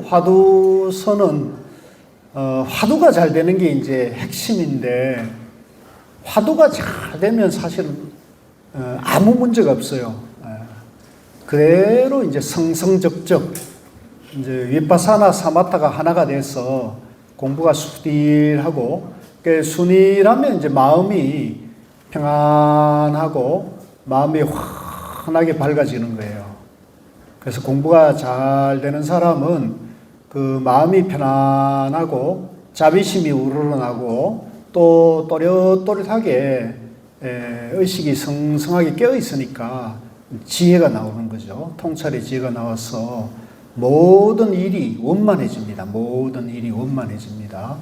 화두선은 화두가 잘 되는 게 이제 핵심인데, 화두가 잘 되면 사실은 아무 문제가 없어요. 그대로 이제 성성적적 이제 윗바사나 사마타가 하나가 돼서 공부가 수딜하고, 순이라면 이제 마음이 평안하고 마음이 환하게 밝아지는 거예요. 그래서 공부가 잘 되는 사람은 그 마음이 편안하고 자비심이 우러나고 또 또렷또렷하게 의식이 성성하게 깨어 있으니까 지혜가 나오는 거죠. 통찰의 지혜가 나와서 모든 일이 원만해집니다. 모든 일이 원만해집니다.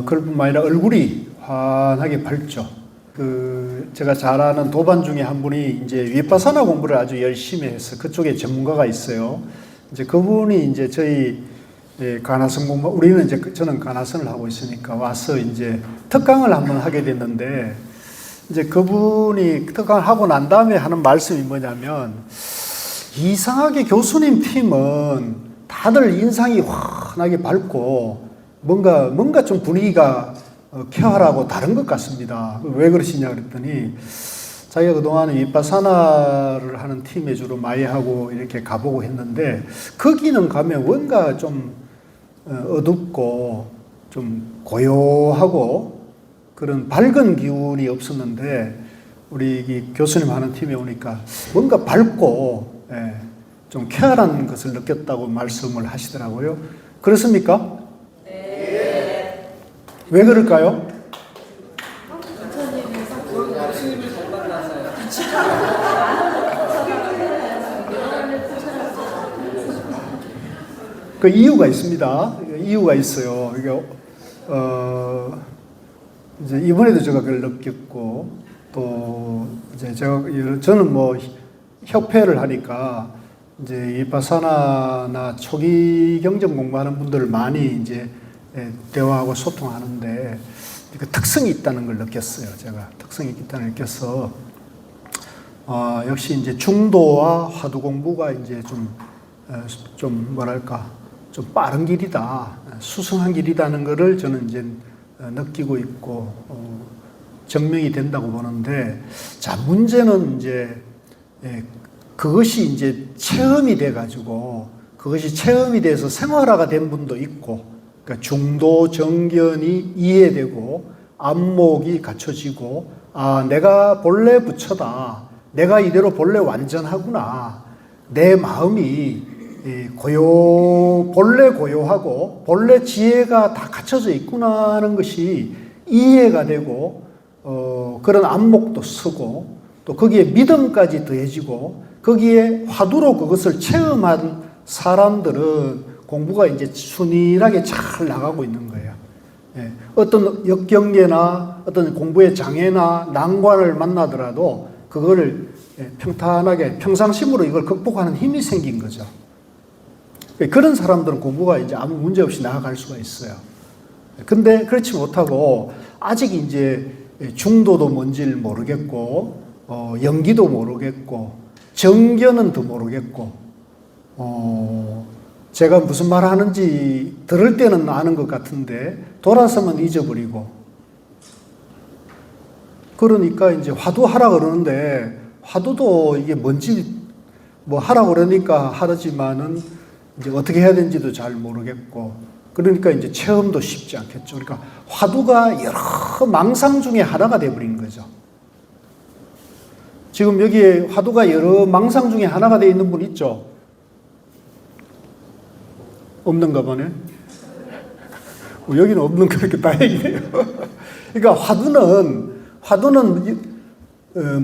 그럴 뿐만 아니라 얼굴이 환하게 밝죠. 제가 잘 아는 도반 중에 한 분이 이제 위파사나 공부를 아주 열심히 해서 그쪽에 전문가가 있어요. 이제 그분이 이제 저희 가나선 공부, 우리는 이제 저는 가나선을 하고 있으니까 와서 이제 특강을 한번 하게 됐는데, 이제 그분이 특강을 하고 난 다음에 하는 말씀이 뭐냐면, 이상하게 교수님 팀은 다들 인상이 환하게 밝고 뭔가 좀 분위기가 쾌활하고 다른 것 같습니다. 왜 그러시냐 그랬더니, 자기가 그동안 윗바사나를 하는 팀에 주로 많이 하고 이렇게 가보고 했는데, 거기는 가면 뭔가 좀 어둡고 좀 고요하고 그런 밝은 기운이 없었는데, 우리 교수님 하는 팀에 오니까 뭔가 밝고 좀 쾌활한 것을 느꼈다고 말씀을 하시더라고요. 그렇습니까? 네. 왜 그럴까요? 교수님을 잘 만나서요. 그 이유가 있습니다. 이유가 있어요. 이게 이제 이번에도 제가 그걸 느꼈고, 또 이제 저는 뭐 협회를 하니까 이제 윗바사나나 초기 경전 공부하는 분들을 많이 이제 대화하고 소통하는데, 그 특성이 있다는 걸 느꼈어요. 제가 특성이 있다는 걸 느껴서 역시 이제 중도와 화두 공부가 이제 좀 뭐랄까 좀 빠른 길이다, 수승한 길이라는 것을 저는 이제 느끼고 있고 증명이 된다고 보는데, 자, 문제는 이제 그것이 이제 체험이 돼가지고, 그것이 체험이 돼서 생활화가 된 분도 있고, 그러니까 중도 정견이 이해되고 안목이 갖춰지고, 아, 내가 본래 부처다, 내가 이대로 본래 완전하구나, 내 마음이 본래 고요하고 본래 지혜가 다 갖춰져 있구나 하는 것이 이해가 되고, 그런 안목도 쓰고, 또 거기에 믿음까지 더해지고, 거기에 화두로 그것을 체험한 사람들은 공부가 이제 순일하게 잘 나가고 있는 거예요. 어떤 역경계나 어떤 공부의 장애나 난관을 만나더라도 그거를 평탄하게 평상심으로 이걸 극복하는 힘이 생긴 거죠. 그런 사람들은 공부가 이제 아무 문제 없이 나아갈 수가 있어요. 근데 그렇지 못하고 아직 이제 중도도 뭔지를 모르겠고, 연기도 모르겠고, 정견은 더 모르겠고, 제가 무슨 말 하는지 들을 때는 아는 것 같은데 돌아서면 잊어버리고, 그러니까 이제 화두하라 그러는데, 화두도 이게 뭔지 뭐 하라 그러니까 하지만은 이제 어떻게 해야 되는지도 잘 모르겠고, 그러니까 이제 체험도 쉽지 않겠죠. 그러니까 화두가 여러 망상 중에 하나가 되어버린 거죠. 지금 여기에 화두가 여러 망상 중에 하나가 되어 있는 분 있죠? 없는가 보네. 여기는 없는 거니까 다행이네요. 그러니까 화두는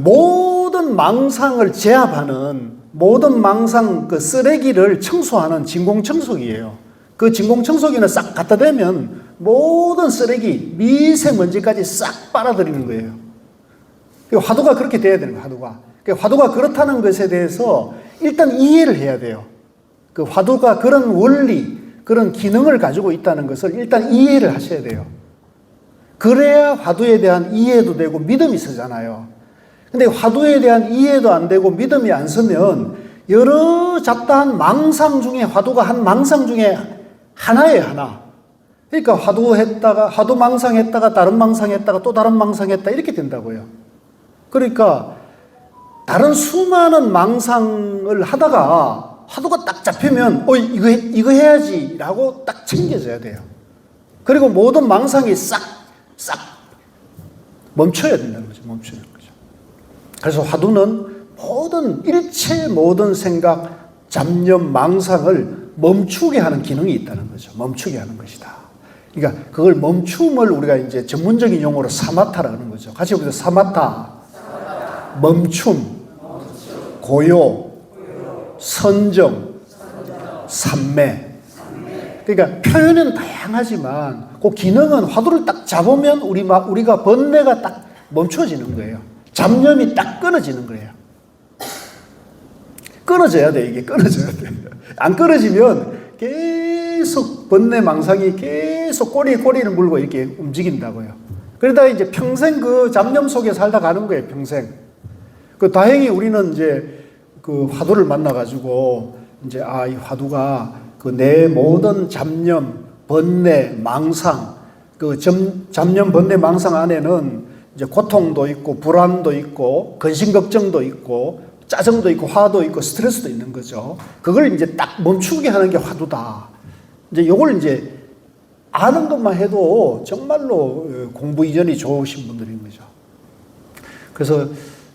모든 망상을 제압하는, 모든 망상 그 쓰레기를 청소하는 진공청소기예요. 그 진공청소기는 싹 갖다 대면 모든 쓰레기, 미세먼지까지 싹 빨아들이는 거예요. 화두가 그렇게 돼야 되는 거예요. 화두가 그렇다는 것에 대해서 일단 이해를 해야 돼요. 그 화두가 그런 원리, 그런 기능을 가지고 있다는 것을 일단 이해를 하셔야 돼요. 그래야 화두에 대한 이해도 되고 믿음이 서잖아요. 근데 화두에 대한 이해도 안 되고 믿음이 안 서면 여러 잡다한 망상 중에 화두가 한 망상 중에 하나예요, 하나. 그러니까 화두 망상했다가 다른 망상했다가 또 다른 망상했다 이렇게 된다고요. 그러니까 다른 수많은 망상을 하다가 화두가 딱 잡히면 이거 해야지라고 딱 챙겨져야 돼요. 그리고 모든 망상이 싹 멈춰야 된다는 거죠. 멈추는 거죠. 그래서 화두는 모든 생각, 잡념, 망상을 멈추게 하는 기능이 있다는 거죠. 멈추게 하는 것이다. 그러니까 그걸 멈춤을 우리가 이제 전문적인 용어로 사마타라고 하는 거죠. 같이 보세요. 사마타. 멈춤. 고요. 선정. 삼매. 그러니까 표현은 다양하지만 그 기능은 화두를 딱 잡으면 우리가 번뇌가 딱 멈춰지는 거예요. 잡념이 딱 끊어지는 거예요. 끊어져야 돼. 이게 끊어져야 돼. 안 끊어지면 계속 번뇌 망상이 계속 꼬리를 물고 이렇게 움직인다고요. 그러다 이제 평생 그 잡념 속에 살다 가는 거예요. 평생. 다행히 우리는 이제 그 화두를 만나가지고 이제 이 화두가 그 내 모든 잡념, 번뇌, 망상, 잡념, 번뇌, 망상 안에는 이제 고통도 있고 불안도 있고 근심 걱정도 있고 짜증도 있고 화도 있고 스트레스도 있는 거죠. 그걸 이제 딱 멈추게 하는 게 화두다. 이제 요걸 이제 아는 것만 해도 정말로 공부 이전이 좋으신 분들인 거죠. 그래서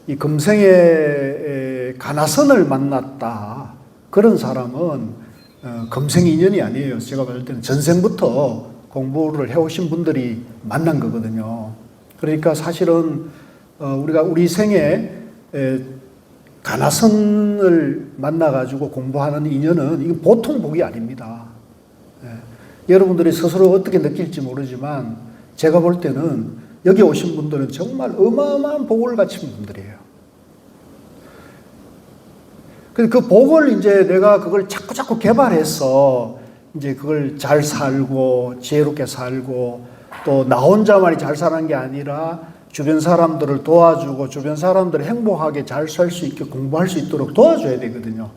이 금생에 가나선을 만났다. 그런 사람은 금생 인연이 아니에요. 제가 봤을 때는 전생부터 공부를 해오신 분들이 만난 거거든요. 그러니까 사실은 우리 생에 가나선을 만나가지고 공부하는 인연은 이거 보통 복이 아닙니다. 여러분들이 스스로 어떻게 느낄지 모르지만 제가 볼 때는 여기 오신 분들은 정말 어마어마한 복을 갖춘 분들이에요. 그 복을 이제 내가 그걸 자꾸 개발해서 이제 그걸 잘 살고 지혜롭게 살고 또 나 혼자만이 잘 사는 게 아니라 주변 사람들을 도와주고 주변 사람들을 행복하게 잘 살 수 있게 공부할 수 있도록 도와줘야 되거든요.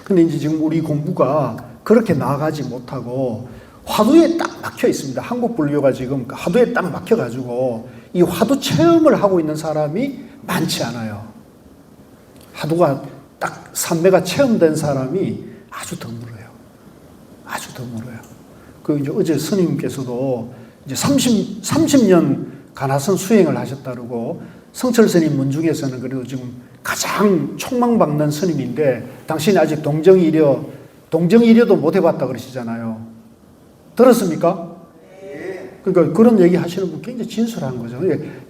근데 이제 지금 우리 공부가 그렇게 나아가지 못하고 화두에 딱 막혀 있습니다. 한국 불교가 지금 화두에 딱 막혀가지고 이 화두 체험을 하고 있는 사람이 많지 않아요. 화두가 딱 삼매가 체험된 사람이 아주 드물어요. 아주 드물어요. 이제 어제 스님께서도 이제 30년 가나선 수행을 하셨다고 성철 스님 문 중에서는 그래도 지금 가장 촉망받는 스님인데 당신이 아직 동정이려도 못 해봤다 그러시잖아요. 들었습니까? 그러니까 그런 얘기 하시는 분 굉장히 진솔한 거죠.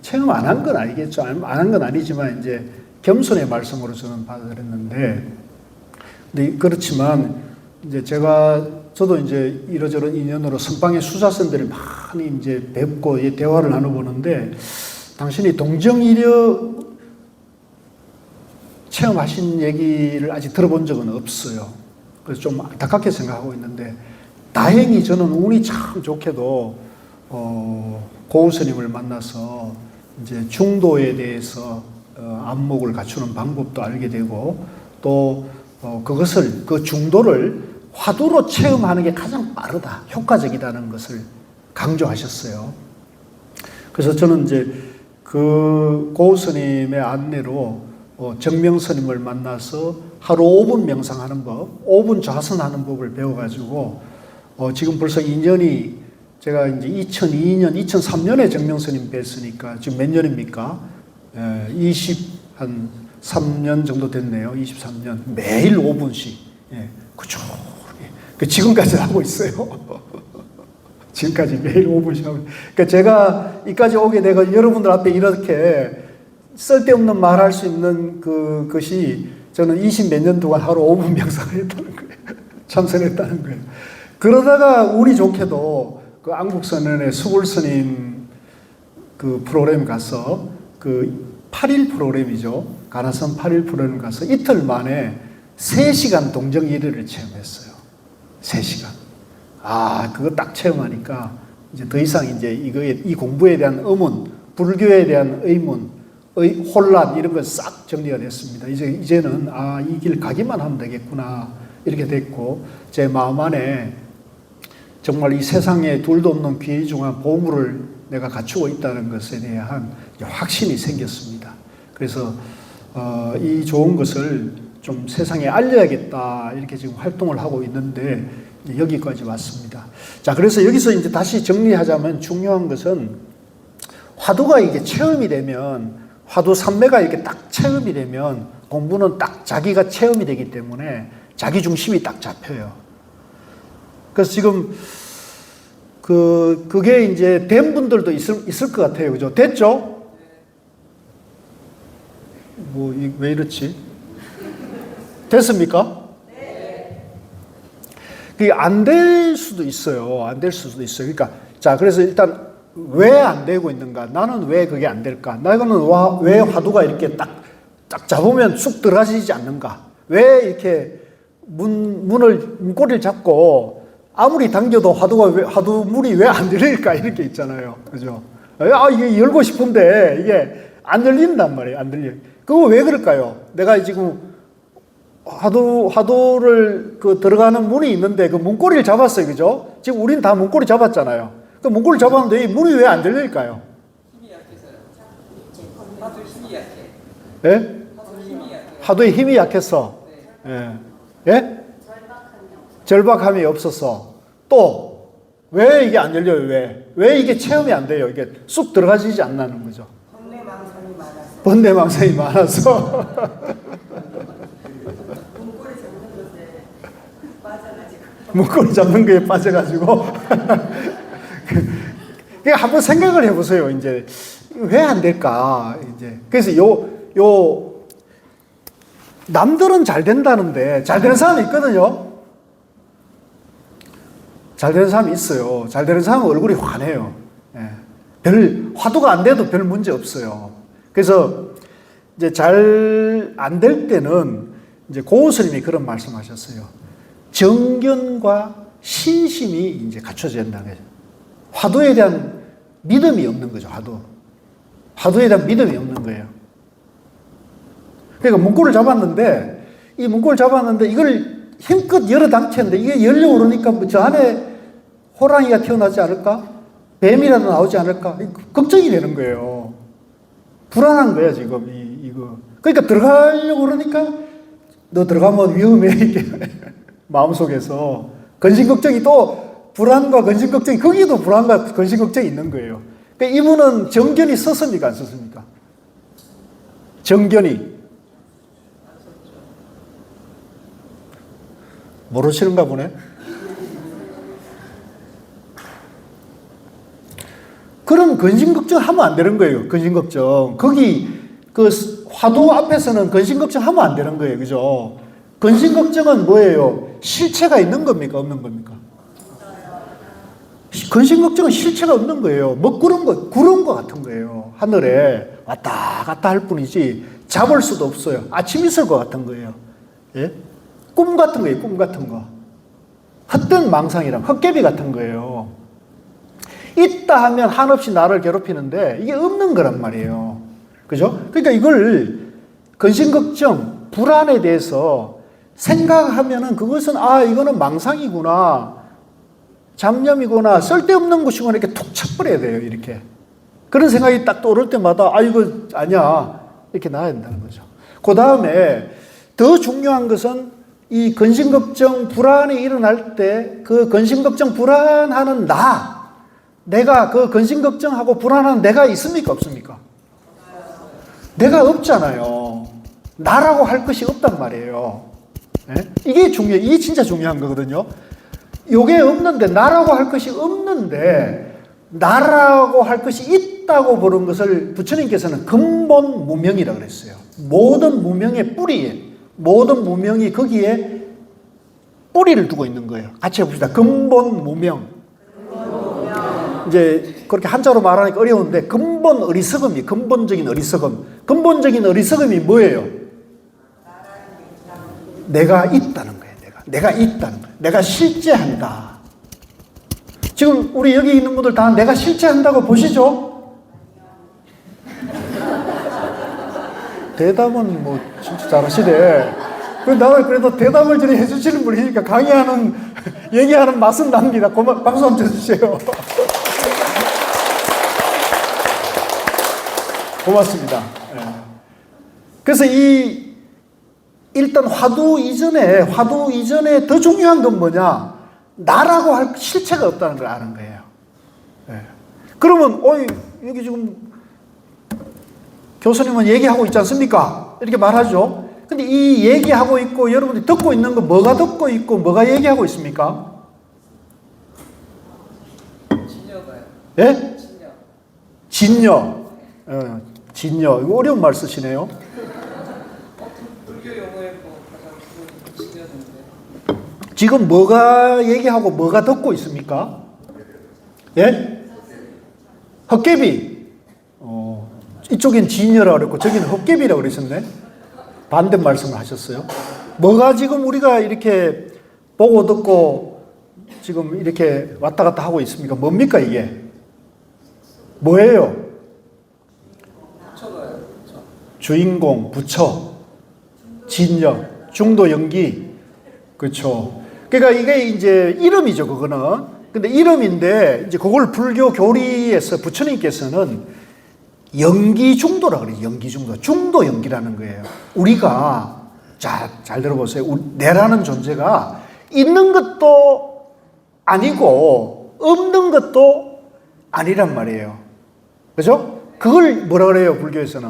체험 안 한 건 아니겠죠. 안 한 건 아니지만 이제 겸손의 말씀으로 저는 받아들였는데, 근데 그렇지만 이제 저도 이제 이러저런 인연으로 선방의 수사선들을 많이 이제 뵙고 대화를 나눠보는데 당신이 동정이려 체험하신 얘기를 아직 들어본 적은 없어요. 그래서 좀 안타깝게 생각하고 있는데 다행히 저는 운이 참 좋게도 고우 스님을 만나서 이제 중도에 대해서 안목을 갖추는 방법도 알게 되고 또 그 중도를 화두로 체험하는 게 가장 빠르다, 효과적이다는 것을 강조하셨어요. 그래서 저는 이제 그 고우 스님의 안내로 정명 스님을 만나서 하루 5분 명상하는 법, 5분 좌선하는 법을 배워가지고 지금 벌써 2년이 제가 이제 2002년, 2003년에 정명 스님 뵀으니까 지금 몇 년입니까? 23년 정도 됐네요. 23년. 매일 5분씩. 그죠. 지금까지 하고 있어요. 지금까지 매일 5분씩 하고. 그러니까 제가 이까지 오게 되고 여러분들 앞에 이렇게 쓸데없는 말할 수 있는 그것이 저는 20몇 년 동안 하루 5분 명상을 했다는 거예요. 참선했다는 거예요. 그러다가 운이 좋게도 그 안국선언의 수굴 스님 그 프로그램 가서 8일 프로그램이죠. 가나선 8일 프로그램 가서 이틀 만에 3시간 동정 1회를 체험했어요. 3시간. 그거 딱 체험하니까 이제 더 이상 이제 이 공부에 대한 의문, 불교에 대한 의문, 혼란 이런 건 싹 정리가 됐습니다. 이제는 이 길 가기만 하면 되겠구나 이렇게 됐고 제 마음 안에 정말 이 세상에 둘도 없는 귀중한 보물을 내가 갖추고 있다는 것에 대한 확신이 생겼습니다. 그래서 이 좋은 것을 좀 세상에 알려야겠다 이렇게 지금 활동을 하고 있는데 여기까지 왔습니다. 자, 그래서 여기서 이제 다시 정리하자면 중요한 것은 화두가 이게 체험이 되면 화두 삼매가 이렇게 딱 체험이 되면 공부는 딱 자기가 체험이 되기 때문에 자기 중심이 딱 잡혀요. 그래서 지금 그게 이제 된 분들도 있을 것 같아요. 그죠? 됐죠? 왜 이렇지? 됐습니까? 네. 그게 안 될 수도 있어요. 안 될 수도 있어요. 그러니까, 자, 그래서 일단 왜 안 되고 있는가? 나는 왜 그게 안 될까? 나는 왜 화두가 이렇게 딱 잡으면 쑥 들어가지지 않는가? 왜 이렇게 문고리를 잡고 아무리 당겨도 화두물이 왜 안 열릴까? 이렇게 있잖아요. 그죠? 이게 열고 싶은데 이게 안 열린단 말이에요. 안 열려. 그거 왜 그럴까요? 내가 지금 화두를 들어가는 문이 있는데 그 문고리를 잡았어요. 그죠? 지금 우린 다 문고리 잡았잖아요. 그 문고리를 잡았는데 이 문이 왜 안 열릴까요? 힘이 약해서요. 화두 힘이 약해. 예? 화두의 힘이 약해서. 네. 예? 예? 절박함이 없어서. 또 왜 이게 안 열려요? 왜 이게 체험이 안 돼요? 이게 쑥 들어가지지 않는 거죠. 번뇌망상이 많아서. 문고리 잡는 거에 빠져가지고. 한번 생각을 해보세요. 이제 왜 안 될까? 이제 그래서 남들은 잘 된다는데 잘 되는 사람이 있거든요. 잘 되는 사람이 있어요. 잘 되는 사람은 얼굴이 환해요. 별 화두가 안 돼도 별 문제 없어요. 그래서 이제 잘 안 될 때는 이제 고 스님이 그런 말씀하셨어요. 정견과 신심이 이제 갖춰져야 된다는 거죠. 화두에 대한 믿음이 없는 거죠. 화두에 대한 믿음이 없는 거예요. 그러니까 문고리를 잡았는데 이걸 힘껏 열어 당겼는데 이게 열려고 그러니까 저 안에 호랑이가 튀어나오지 않을까? 뱀이라도 나오지 않을까? 걱정이 되는 거예요. 불안한 거야 지금 이거. 그러니까 들어가려고 그러니까 너 들어가면 위험해 이게 마음속에서 근심 걱정이 또 불안과 근심 걱정이 거기도 불안과 근심 걱정이 있는 거예요. 그러니까 이분은 정견이 썼습니까 안 썼습니까? 정견이 모르시는가 보네. 그럼 근심 걱정하면 안 되는 거예요. 근심 걱정. 거기 화두 앞에서는 근심 걱정하면 안 되는 거예요. 그죠? 근심 걱정은 뭐예요? 실체가 있는 겁니까? 없는 겁니까? 근심 걱정은 실체가 없는 거예요. 뭐 구른 거 같은 거예요. 하늘에 왔다 갔다 할 뿐이지 잡을 수도 없어요. 아침 있을 것 같은 거예요. 예? 꿈 같은 거예요. 꿈 같은 거. 헛된 망상이랑 헛개비 같은 거예요. 있다 하면 한없이 나를 괴롭히는데 이게 없는 거란 말이에요. 그죠? 그러니까 이걸 근심 걱정, 불안에 대해서 생각하면은 그것은 이거는 망상이구나, 잡념이구나, 쓸데없는 것이구나 이렇게 툭 쳐버려야 돼요. 이렇게 그런 생각이 딱 떠오를 때마다 이거 아니야 이렇게 나야 된다는 거죠. 그 다음에 더 중요한 것은 이 근심 걱정 불안이 일어날 때 그 근심 걱정 불안하는 내가 그 근심 걱정하고 불안한 내가 있습니까 없습니까? 내가 없잖아요. 나라고 할 것이 없단 말이에요. 네? 이게 진짜 중요한 거거든요. 이게 없는데, 나라고 할 것이 없는데, 나라고 할 것이 있다고 보는 것을 부처님께서는 근본 무명이라고 그랬어요. 모든 무명의 뿌리에, 모든 무명이 거기에 뿌리를 두고 있는 거예요. 같이 해봅시다. 근본 무명. 이제 그렇게 한자로 말하니까 어려운데, 근본적인 어리석음. 근본적인 어리석음이 뭐예요? 내가 있다는 거예요. 내가 있다는 거예요. 내가 실제한다. 지금 우리 여기 있는 분들 다 내가 실제한다고 보시죠? 대답은 뭐 진짜 잘하시네. 나는 그래도 대답을 저리 해주시는 분이니까 강의하는, 얘기하는 맛은 납니다. 박수 한번 쳐주세요. 고맙습니다. 그래서 일단 화두 이전에 더 중요한 건 뭐냐? 나라고 할 실체가 없다는 걸 아는 거예요. 그러면, 여기 지금 교수님은 얘기하고 있지 않습니까? 이렇게 말하죠. 근데 이 얘기하고 있고 여러분들이 듣고 있는 거 뭐가 듣고 있고 뭐가 얘기하고 있습니까? 진여가요. 예? 진여. 진여. 이거 어려운 말 쓰시네요. 불교 용어에 뭐 가장 기본이 진여인데. 지금 뭐가 얘기하고 뭐가 듣고 있습니까? 예? 헛개비. 이쪽엔 진여라고 그랬고 저기는 헛개비라고 그러셨네. 반대 말씀을 하셨어요. 뭐가 지금 우리가 이렇게 보고 듣고 지금 이렇게 왔다 갔다 하고 있습니까? 뭡니까 이게? 뭐예요? 부처가요. 주인공, 부처, 진여, 중도 연기. 그렇죠. 그러니까 이게 이제 이름이죠, 그거는. 근데 이름인데 이제 그걸 불교 교리에서 부처님께서는 연기 중도라 그래요. 연기 중도. 중도 연기라는 거예요. 우리가 잘 들어보세요. 내라는 존재가 있는 것도 아니고 없는 것도 아니란 말이에요. 그죠? 그걸 뭐라 그래요? 불교에서는.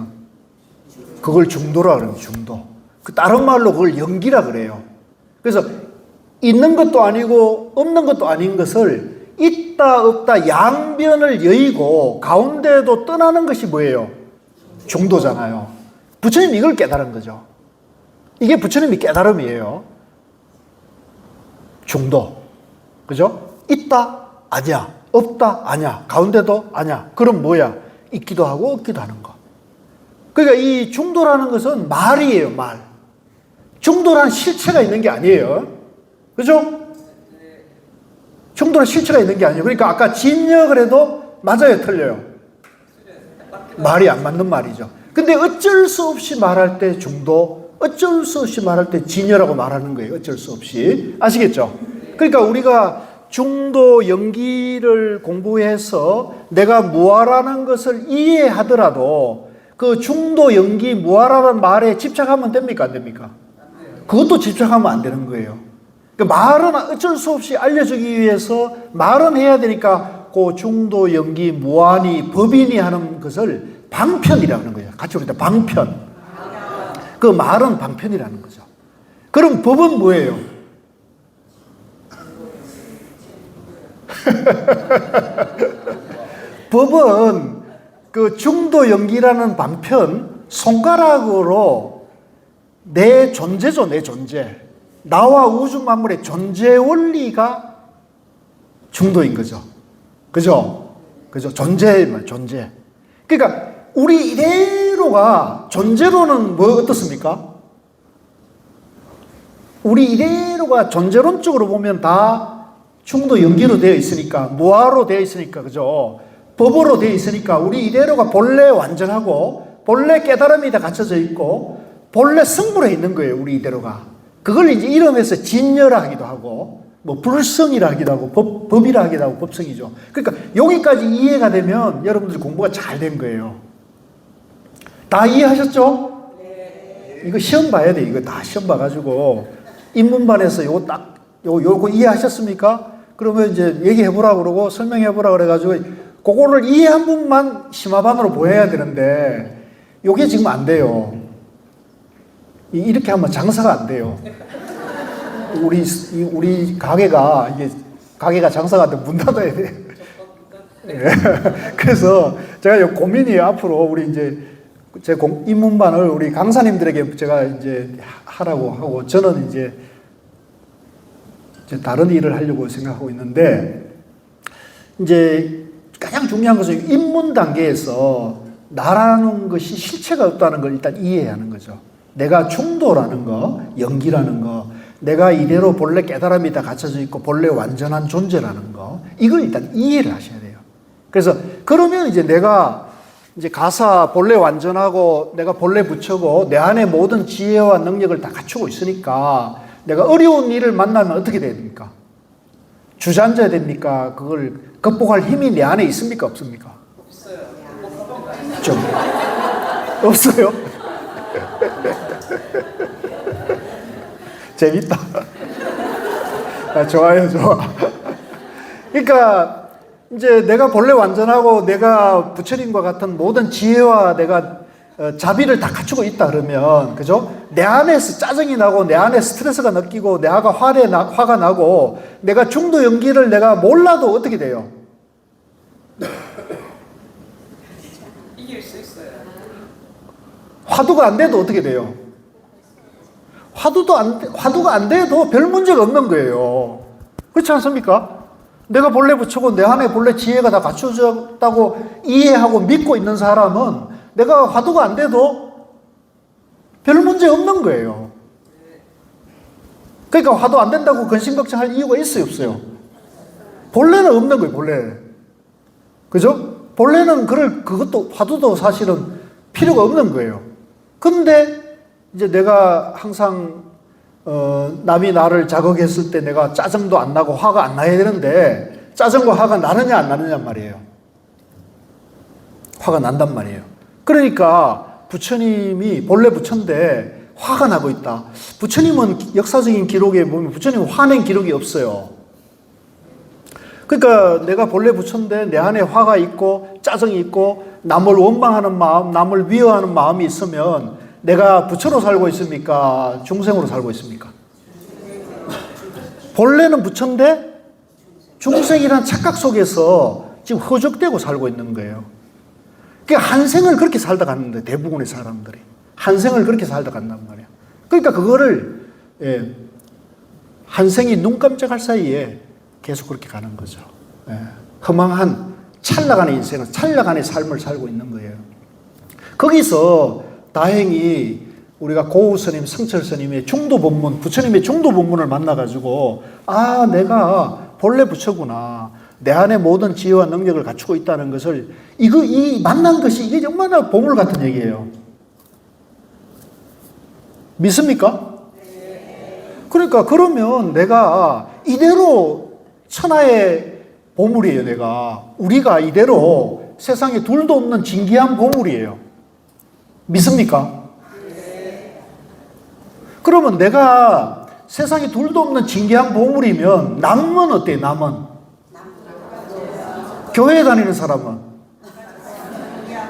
그걸 중도라 그래요. 중도. 그 다른 말로 그걸 연기라 그래요. 그래서 있는 것도 아니고 없는 것도 아닌 것을 있다 없다 양변을 여의고 가운데도 떠나는 것이 뭐예요? 중도잖아요. 부처님이 이걸 깨달은 거죠. 이게 부처님이 깨달음이에요. 중도. 그죠? 있다 아니야. 없다 아니야. 가운데도 아니야. 그럼 뭐야? 있기도 하고 없기도 하는 거. 그러니까 이 중도라는 것은 말이에요. 말. 중도라는 실체가 있는 게 아니에요. 그죠? 중도는 실체가 있는 게 아니에요. 그러니까 아까 진역을 해도 맞아요, 틀려요? 말이 안 맞는 말이죠. 근데 어쩔 수 없이 말할 때 중도, 어쩔 수 없이 말할 때 진여라고 말하는 거예요. 어쩔 수 없이. 아시겠죠? 그러니까 우리가 중도 연기를 공부해서 내가 무아라는 것을 이해하더라도 그 중도 연기 무아라는 말에 집착하면 됩니까? 안 됩니까? 그것도 집착하면 안 되는 거예요. 그러니까 말은 어쩔 수 없이 알려주기 위해서 말은 해야 되니까 그 중도 연기 무아니 법인이 하는 것을 방편이라고 하는 거예요. 같이 우리 방편. 그 말은 방편이라는 거죠. 그럼 법은 뭐예요? 법은 그 중도 연기라는 방편 손가락으로 내 존재죠. 내 존재. 나와 우주 만물의 존재 원리가 중도인 거죠. 그죠? 그죠? 존재만 존재. 그러니까 우리 이대로가 존재로는 뭐 어떻습니까? 우리 이대로가 존재론적으로 보면 다 중도 연기로 되어 있으니까 무아로 되어 있으니까 그죠? 법으로 되어 있으니까 우리 이대로가 본래 완전하고 본래 깨달음이 다 갖춰져 있고 본래 승부로 있는 거예요. 우리 이대로가. 그걸 이제 이름에서 진여라 하기도 하고 뭐 불성이라 하기도 하고 법이라 하기도 하고 법성이죠. 그러니까 여기까지 이해가 되면 여러분들이 공부가 잘 된 거예요. 다 이해하셨죠? 네. 이거 시험 봐야 돼. 이거 다 시험 봐가지고 인문반에서 요거 이해하셨습니까? 그러면 이제 얘기해보라 그러고 설명해보라 그래가지고 그거를 이해한 분만 심화반으로 보여야 되는데 요게 지금 안 돼요. 이렇게 하면 장사가 안 돼요. 우리 가게가 장사가 안 되면 문 닫아야 돼. 네. 그래서 제가 고민이에요. 앞으로 우리 이제 제 입문반을 우리 강사님들에게 제가 이제 하라고 하고 저는 이제 다른 일을 하려고 생각하고 있는데 이제 가장 중요한 것은 입문 단계에서 나라는 것이 실체가 없다는 걸 일단 이해해야 하는 거죠. 내가 중도라는 거, 연기라는 거, 내가 이대로 본래 깨달음이 다 갖춰져 있고 본래 완전한 존재라는 거, 이걸 일단 이해를 하셔야 돼요. 그래서 그러면 이제 내가 이제 가사 본래 완전하고 내가 본래 부처고 내 안에 모든 지혜와 능력을 다 갖추고 있으니까 내가 어려운 일을 만나면 어떻게 돼야 됩니까? 주저앉아야 됩니까? 그걸 극복할 힘이 내 안에 있습니까? 없습니까? 없어요. 좀 없어요? 재밌다. 아, 좋아요, 좋아. 그러니까 이제 내가 본래 완전하고 내가 부처님과 같은 모든 지혜와 내가 자비를 다 갖추고 있다 그러면, 그죠? 내 안에서 짜증이 나고 내 안에 스트레스가 느끼고 내 화가 화가 나고 내가 중도 연기를 내가 몰라도 어떻게 돼요? 이길 수 있어요. 화두가 안 돼도 어떻게 돼요? 화두가 안 돼도 별 문제가 없는 거예요. 그렇지 않습니까? 내가 본래 부처고 내 안에 본래 지혜가 다 갖춰졌다고 이해하고 믿고 있는 사람은 내가 화두가 안 돼도 별 문제 없는 거예요. 그러니까 화두 안 된다고 근심 걱정할 이유가 있어요, 없어요? 본래는 없는 거예요, 본래. 그죠? 본래는 그것도 화두도 사실은 필요가 없는 거예요. 근데 이제 내가 항상 남이 나를 자극했을 때 내가 짜증도 안 나고 화가 안 나야 되는데 짜증과 화가 나느냐 안 나느냐 말이에요. 화가 난단 말이에요. 그러니까 부처님이 본래 부처인데 화가 나고 있다. 부처님은 역사적인 기록에 보면 부처님은 화낸 기록이 없어요. 그러니까 내가 본래 부처인데 내 안에 화가 있고 짜증이 있고 남을 원망하는 마음, 남을 위협하는 마음이 있으면 내가 부처로 살고 있습니까? 중생으로 살고 있습니까? 본래는 부처인데 중생이라는 착각 속에서 지금 허적되고 살고 있는 거예요. 그러니까 한 생을 그렇게 살다 갔는데 대부분의 사람들이 한 생을 그렇게 살다 간단 말이에요. 그러니까 그거를 한 생이 눈 깜짝할 사이에 계속 그렇게 가는 거죠. 허망한 찰나간의 인생을 찰나간의 삶을 살고 있는 거예요. 거기서 다행히 우리가 고우 스님, 성철 스님의 중도 본문, 부처님의 중도 본문을 만나가지고 아, 내가 본래 부처구나. 내 안에 모든 지혜와 능력을 갖추고 있다는 것을 이 만난 것이 이게 얼마나 보물 같은 얘기예요. 믿습니까? 그러니까 그러면 내가 이대로 천하의 보물이에요. 우리가 이대로 세상에 둘도 없는 진귀한 보물이에요. 믿습니까? 그러면 내가 세상에 둘도 없는 진귀한 보물이면 남은 어때요? 남은 교회에 다니는 사람은,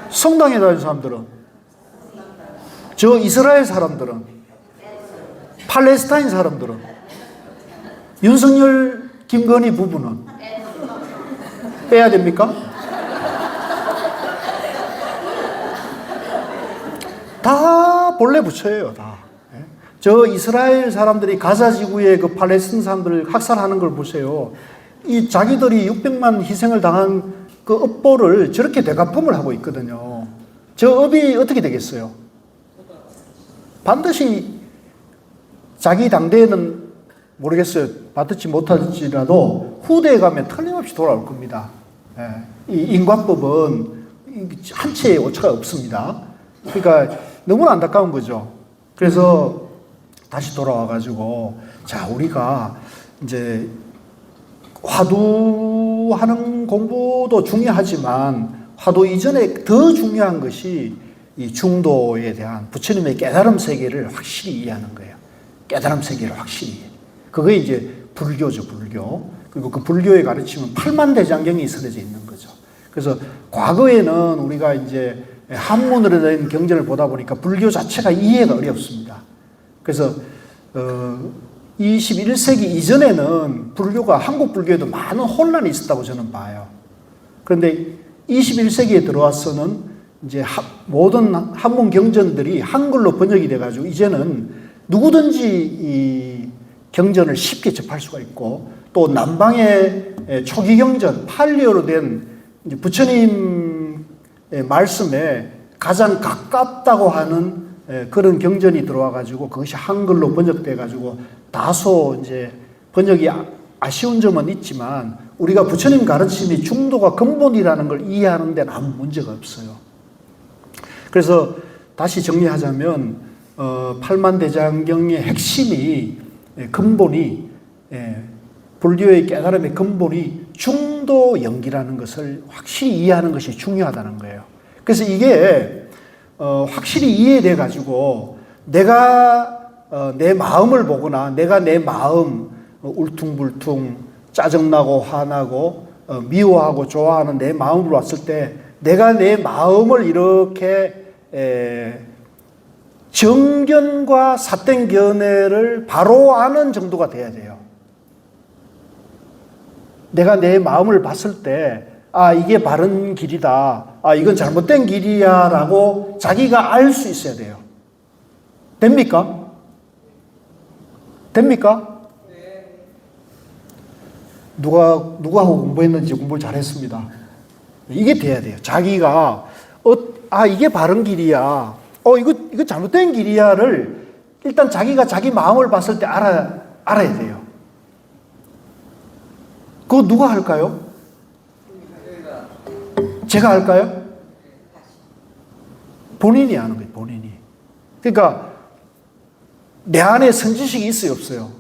성당에 다니는 사람들은, 저 이스라엘 사람들은, 팔레스타인 사람들은, 윤석열 김건희 부부는 빼야 됩니까? 다 본래 부처예요, 다. 저 이스라엘 사람들이 가자 지구의 그 팔레스타인 사람들을 학살하는 걸 보세요. 이 자기들이 600만 희생을 당한 그 업보를 저렇게 대가품을 하고 있거든요. 저 업이 어떻게 되겠어요? 반드시 자기 당대에는 모르겠어요. 받지 못할지라도 후대에 가면 틀림없이 돌아올 겁니다. 이 인과법은 한 채의 오차가 없습니다. 그러니까 너무나 안타까운 거죠. 그래서 다시 돌아와가지고 자, 우리가 이제 화두하는 공부도 중요하지만 화두 이전에 더 중요한 것이 이 중도에 대한 부처님의 깨달음 세계를 확실히 이해하는 거예요. 깨달음 세계를 확실히. 그게 이제 불교죠, 불교. 그리고 그 불교의 가르침은 팔만대장경이 서려져 있는 거죠. 그래서 과거에는 우리가 이제 한문으로 된 경전을 보다 보니까 불교 자체가 이해가 어렵습니다. 그래서 21세기 이전에는 불교가 한국 불교에도 많은 혼란이 있었다고 저는 봐요. 그런데 21세기에 들어와서는 이제 모든 한문 경전들이 한글로 번역이 돼가지고 이제는 누구든지 이 경전을 쉽게 접할 수가 있고 또 남방의 초기 경전, 팔리어로 된 부처님 말씀에 가장 가깝다고 하는 그런 경전이 들어와가지고 그것이 한글로 번역돼가지고 다소 이제 번역이 아쉬운 점은 있지만 우리가 부처님 가르침이 중도가 근본이라는 걸 이해하는 데는 아무 문제가 없어요. 그래서 다시 정리하자면 팔만대장경의 핵심이 근본이 불교의 깨달음의 근본이 중도 연기라는 것을 확실히 이해하는 것이 중요하다는 거예요. 그래서 이게 확실히 이해돼 가지고 내가 내 마음을 보거나 내가 내 마음 울퉁불퉁 짜증나고 화나고 미워하고 좋아하는 내 마음을 왔을 때 내가 내 마음을 이렇게 정견과 사땡견해를 바로 아는 정도가 돼야 돼요. 내가 내 마음을 봤을 때 이게 바른 길이다. 이건 잘못된 길이야 라고 자기가 알 수 있어야 돼요. 됩니까? 됩니까? 누구하고 공부했는지 공부를 잘했습니다. 이게 돼야 돼요. 자기가 이게 바른 길이야. 이거 잘못된 길이야를 일단 자기가 자기 마음을 봤을 때 알아야 돼요. 그거 누가 할까요? 제가 할까요? 본인이 하는 거예요. 본인이. 그러니까 내 안에 선지식이 있어요, 없어요?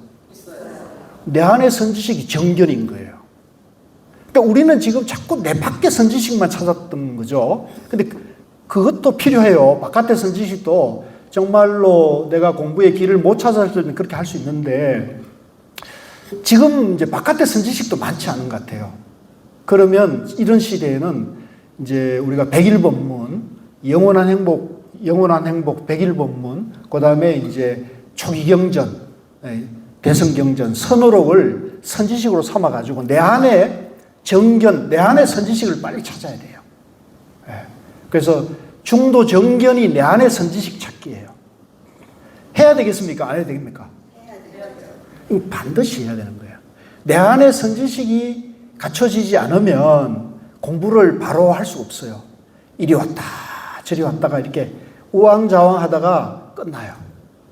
내 안에 선지식이 정견인 거예요. 그러니까 우리는 지금 자꾸 내 밖에 선지식만 찾았던 거죠. 근데 그것도 필요해요. 바깥의 선지식도 정말로 내가 공부의 길을 못 찾았을 때는 그렇게 할 수 있는데 지금 이제 바깥의 선지식도 많지 않은 것 같아요. 그러면 이런 시대에는 이제 우리가 백일법문, 영원한 행복 백일법문, 그 다음에 이제 초기경전, 대성경전, 선어록을 선지식으로 삼아가지고 내 안에 정견, 내 안에 선지식을 빨리 찾아야 돼요. 그래서 중도 정견이 내 안에 선지식 찾기예요. 해야 되겠습니까? 안 해야 됩니까? 이거 반드시 해야 되는 거예요. 내 안에 선지식이 갖춰지지 않으면 공부를 바로 할 수가 없어요. 이리 왔다 저리 왔다가 이렇게 우왕좌왕 하다가 끝나요.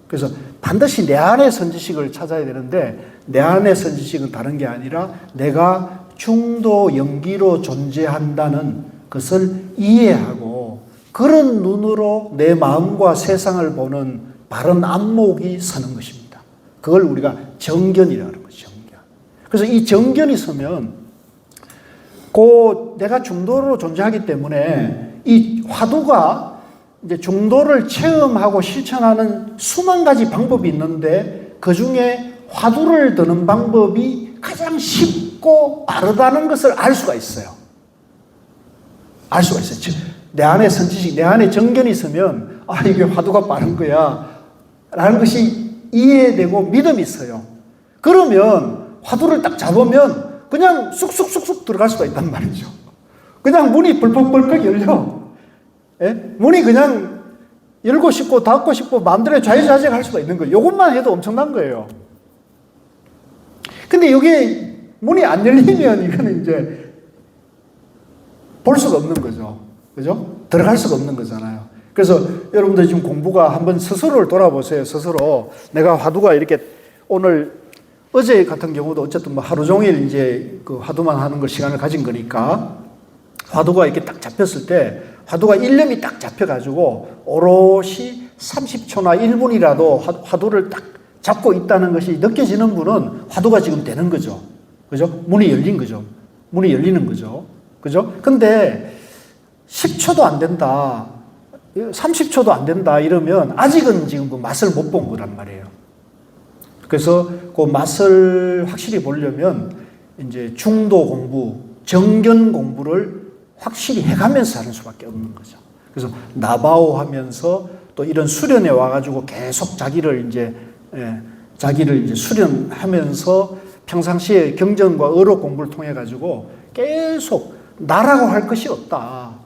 그래서 반드시 내 안에 선지식을 찾아야 되는데 내 안에 선지식은 다른 게 아니라 내가 중도 영기로 존재한다는 것을 이해하고 그런 눈으로 내 마음과 세상을 보는 바른 안목이 서는 것입니다. 그걸 우리가 정견이라는 거죠. 정견. 그래서 이 정견이 서면 내가 중도로 존재하기 때문에 이 화두가 이제 중도를 체험하고 실천하는 수만 가지 방법이 있는데 그 중에 화두를 드는 방법이 가장 쉽고 빠르다는 것을 알 수가 있어요. 알 수가 있어요. 내 안에 선지식, 내 안에 정견이 있으면 이게 화두가 빠른 거야 라는 것이 이해되고 믿음이 있어요. 그러면 화두를 딱 잡으면 그냥 쑥쑥쑥쑥 들어갈 수가 있단 말이죠. 그냥 문이 벌컥벌컥 열려. 문이 그냥 열고 싶고 닫고 싶고 마음대로 좌지자지할 할 수가 있는 거예요. 이것만 해도 엄청난 거예요. 근데 이게 문이 안 열리면 이거는 이제 볼 수가 없는 거죠. 그죠? 들어갈 수가 없는 거잖아요. 그래서 여러분들 지금 공부가 한번 스스로를 돌아보세요. 스스로. 내가 화두가 이렇게 어제 같은 경우도 어쨌든 하루 종일 이제 그 화두만 하는 걸 시간을 가진 거니까 화두가 이렇게 딱 잡혔을 때 화두가 일념이 딱 잡혀가지고 오롯이 30초나 1분이라도 화두를 딱 잡고 있다는 것이 느껴지는 분은 화두가 지금 되는 거죠. 그죠? 문이 열린 거죠. 문이 열리는 거죠. 그죠? 근데 10초도 안 된다. 30초도 안 된다. 이러면 아직은 지금 그 맛을 못 본 거란 말이에요. 그래서 그 맛을 확실히 보려면 이제 중도 공부, 정견 공부를 확실히 해가면서 하는 수밖에 없는 거죠. 그래서 나바오 하면서 또 이런 수련에 와가지고 계속 자기를 이제 수련하면서 평상시에 경전과 어록 공부를 통해 가지고 계속 나라고 할 것이 없다.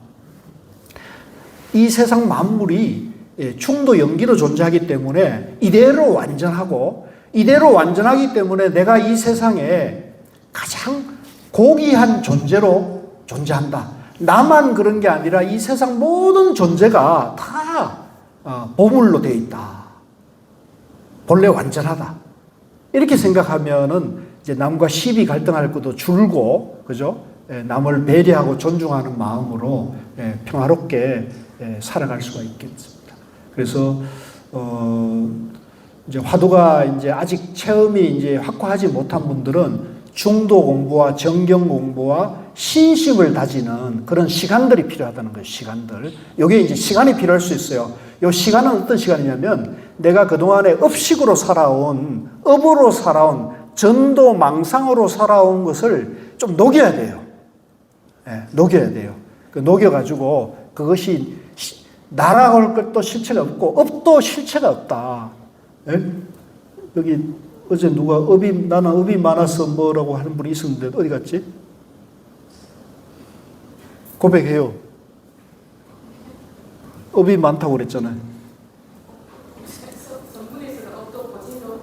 이 세상 만물이 중도 영기로 존재하기 때문에 이대로 완전하고 이대로 완전하기 때문에 내가 이 세상에 가장 고귀한 존재로 존재한다. 나만 그런 게 아니라 이 세상 모든 존재가 다 보물로 되어 있다. 본래 완전하다. 이렇게 생각하면은 이제 남과 시비 갈등할 것도 줄고, 그죠? 남을 배려하고 존중하는 마음으로 평화롭게 살아갈 수가 있겠습니다. 그래서 이제 화두가 이제 아직 체험이 이제 확고하지 못한 분들은 중도 공부와 정경 공부와 신심을 다지는 그런 시간들이 필요하다는 거예요. 시간들. 요게 이제 시간이 필요할 수 있어요. 요 시간은 어떤 시간이냐면 내가 그동안에 업으로 살아온 전도 망상으로 살아온 것을 좀 녹여야 돼요. 녹여야 돼요. 녹여가지고 그것이 날아올 것도 실체가 없고 업도 실체가 없다. 여기 어제 누가 나는 업이 많아서 뭐라고 하는 분이 있었는데 어디 갔지? 고백해요. 업이 많다고 그랬잖아요. 전문에서는 업도 고진도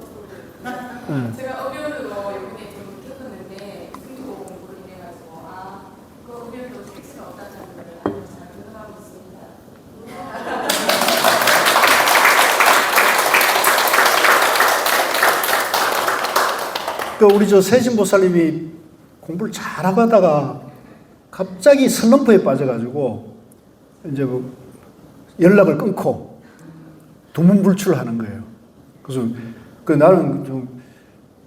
제가 업연으로 이번에 좀 겪었는데 중도 공부를 해가지고 그 업연도 섹스가 없다는 점을 잘 생각하고 있습니다. 우리 세신보살님이 공부를 잘하다가 갑자기 슬럼프에 빠져가지고 이제 연락을 끊고 두문불출하는 거예요. 그래서 나는 좀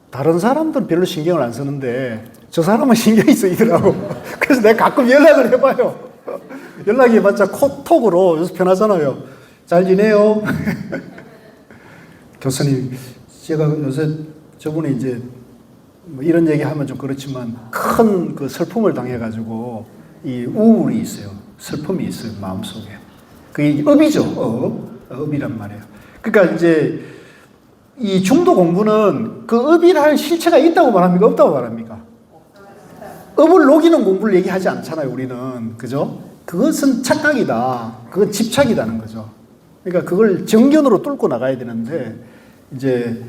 다른 사람들은 별로 신경을 안 쓰는데 저 사람은 신경이 쓰이더라고. 그래서 내가 가끔 연락을 해봐요. 연락이 해봤자 톡으로 요새 편하잖아요. 잘 지내요? 교수님, 제가 요새 저분이 이제 이런 얘기 하면 좀 그렇지만 큰 그 슬픔을 당해가지고 이 우울이 있어요. 슬픔이 있어요. 마음속에. 그게 업이죠. 업이란 말이에요. 그러니까 이제 이 중도 공부는 그 업이라는 실체가 있다고 말합니까? 없다고 말합니까? 업을 녹이는 공부를 얘기하지 않잖아요. 우리는. 그죠? 그것은 착각이다. 그건 집착이라는 거죠. 그러니까 그걸 정견으로 뚫고 나가야 되는데 이제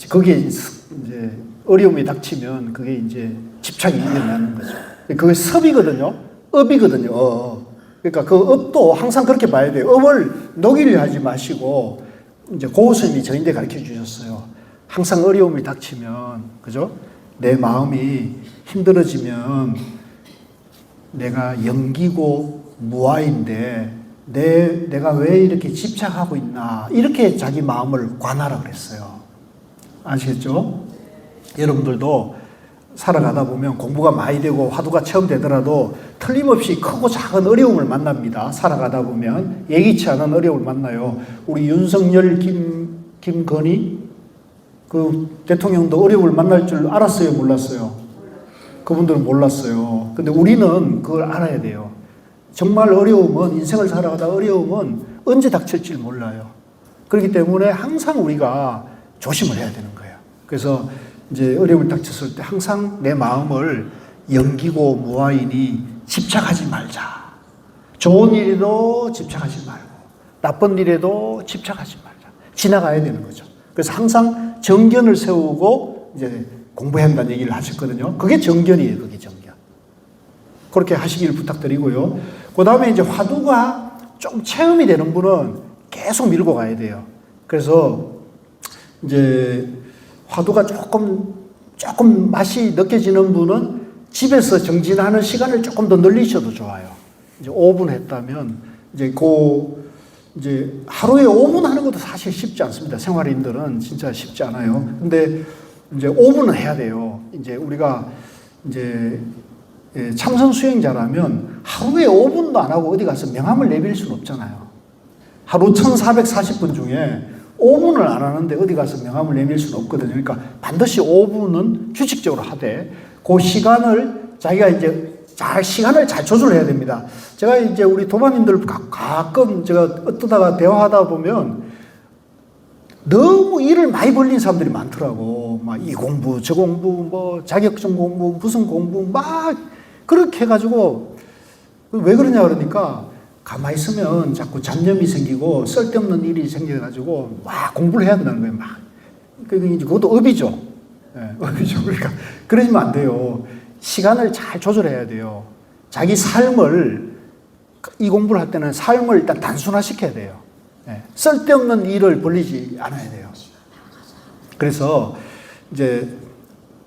거기에 이제 어려움이 닥치면 그게 이제 집착이 일어나는 거죠. 그게 섭이거든요. 업이거든요. 그러니까 그 업도 항상 그렇게 봐야 돼요. 업을 녹이려 하지 마시고 이제 고우스님이 저인데 가르쳐 주셨어요. 항상 어려움이 닥치면, 그죠? 내 마음이 힘들어지면 내가 영기고 무아인데 내가 왜 이렇게 집착하고 있나 이렇게 자기 마음을 관하라 그랬어요. 아시겠죠? 여러분들도 살아가다 보면 공부가 많이 되고 화두가 체험되더라도 틀림없이 크고 작은 어려움을 만납니다. 살아가다 보면 예기치 않은 어려움을 만나요. 우리 윤석열, 김건희 그 대통령도 어려움을 만날 줄 알았어요? 몰랐어요? 그분들은 몰랐어요. 근데 우리는 그걸 알아야 돼요. 정말 어려움은, 인생을 살아가다 어려움은 언제 닥칠지 몰라요. 그렇기 때문에 항상 우리가 조심을 해야 되는 거예요. 그래서 이제 어려움을 닥쳤을 때 항상 내 마음을 영기고 무아이니 집착하지 말자. 좋은 일에도 집착하지 말고 나쁜 일에도 집착하지 말자. 지나가야 되는 거죠. 그래서 항상 정견을 세우고 이제 공부해야 한다는 얘기를 하셨거든요. 그게 정견이에요. 그게 정견. 그렇게 하시길 부탁드리고요. 그 다음에 이제 화두가 좀 체험이 되는 분은 계속 밀고 가야 돼요. 그래서 이제 화두가 조금 맛이 느껴지는 분은 집에서 정진하는 시간을 조금 더 늘리셔도 좋아요. 이제 5분 했다면 이제 하루에 5분 하는 것도 사실 쉽지 않습니다. 생활인들은 진짜 쉽지 않아요. 근데 이제 5분은 해야 돼요. 이제 우리가 이제 참선 수행자라면 하루에 5분도 안 하고 어디 가서 명함을 내밀 수는 없잖아요. 하루 1440분 중에 5분을 안 하는데 어디 가서 명함을 내밀 수는 없거든요. 그러니까 반드시 5분은 규칙적으로 하되 그 시간을 자기가 이제 시간을 잘 조절해야 됩니다. 제가 이제 우리 도반님들 가끔 제가 어떠다가 대화하다 보면 너무 일을 많이 벌린 사람들이 많더라고. 막 이 공부, 저 공부, 뭐 자격증 공부, 무슨 공부 막 그렇게 해가지고 왜 그러냐 그러니까 가만히 있으면 자꾸 잡념이 생기고 쓸데없는 일이 생겨가지고 막 공부를 해야 된다는 거예요. 막. 그것도 업이죠. 네, 업이죠. 그러니까 그러시면 안 돼요. 시간을 잘 조절해야 돼요. 자기 삶을 이 공부를 할 때는 삶을 일단 단순화시켜야 돼요. 네, 쓸데없는 일을 벌리지 않아야 돼요. 그래서 이제